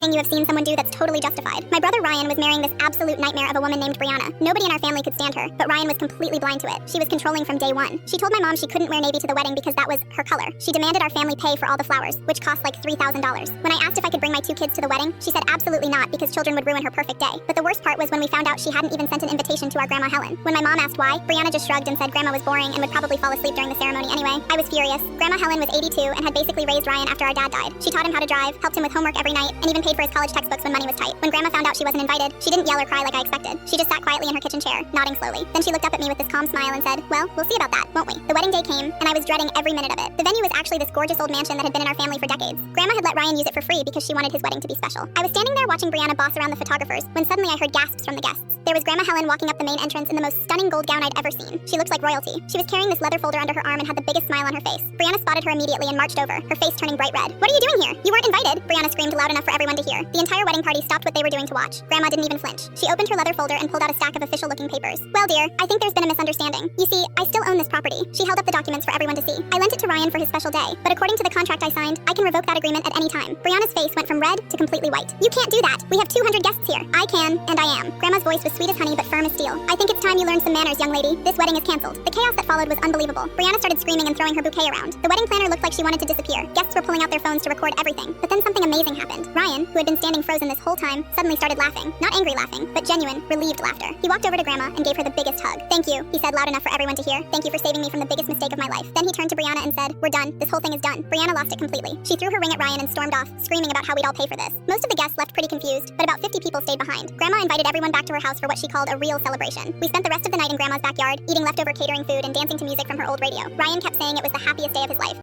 You have seen someone do that's totally justified. My brother Ryan was marrying this absolute nightmare of a woman named Brianna. Nobody in our family could stand her, but Ryan was completely blind to it. She was controlling from day one. She told my mom she couldn't wear navy to the wedding because that was her color. She demanded our family pay for all the flowers, which cost like $3,000. When I asked if I could bring my 2 kids to the wedding, she said absolutely not because children would ruin her perfect day. But the worst part was when we found out she hadn't even sent an invitation to our grandma Helen. When my mom asked why, Brianna just shrugged and said grandma was boring and would probably fall asleep during the ceremony anyway. I was furious. Grandma Helen was 82 and had basically raised Ryan after our dad died. She taught him how to drive, helped him with homework every night, and even paid for his college textbooks when money was tight. When grandma found out she wasn't invited, she didn't yell or cry like I expected. She just sat quietly in her kitchen chair, nodding slowly. Then she looked up at me with this calm smile and said, well, we'll see about that, won't we? The wedding day came, and I was dreading every minute of it. The venue was actually this gorgeous old mansion that had been in our family for decades. Grandma had let Ryan use it for free because she wanted his wedding to be special. I was standing there watching Brianna boss around the photographers when suddenly I heard gasps from the guests. There was Grandma Helen walking up the main entrance in the most stunning gold gown I'd ever seen. She looked like royalty. She was carrying this leather folder under her arm and had the biggest smile on her face. Brianna spotted her immediately and marched over, her face turning bright red. What are you doing here? You weren't invited, Brianna screamed loud enough for everyone to hear. The entire wedding party stopped what they were doing to watch. Grandma didn't even flinch. She opened her leather folder and pulled out a stack of official-looking papers. Well, dear, I think there's been a misunderstanding. You see, I still own this property. She held up the documents for everyone to see. I lent it to Ryan for his special day, but according to the contract I signed, I can revoke that agreement at any time. Brianna's face went from red to completely white. You can't do that. We have 200 guests here. I can, and I am. Grandma's voice was sweet as honey but firm as steel. I think it's time you learned some manners, young lady. This wedding is canceled. The chaos that followed was unbelievable. Brianna started screaming and throwing her bouquet around. The wedding planner looked like she wanted to disappear. Guests were pulling out their phones to record everything. But then something amazing happened. Ryan, who had been standing frozen this whole time, suddenly started laughing. Not angry laughing, but genuine, relieved laughter. He walked over to Grandma and gave her the biggest hug. Thank you, he said loud enough for everyone to hear. Thank you for saving me from the biggest mistake of my life. Then he turned to Brianna and said, we're done. This whole thing is done. Brianna lost it completely. She threw her ring at Ryan and stormed off, screaming about how we'd all pay for this. Most of the guests left pretty confused, but about 50 people stayed behind. Grandma invited everyone back to her house for what she called a real celebration. We spent the rest of the night in Grandma's backyard, eating leftover catering food and dancing to music from her old radio. Ryan kept saying it was the happiest day of his life.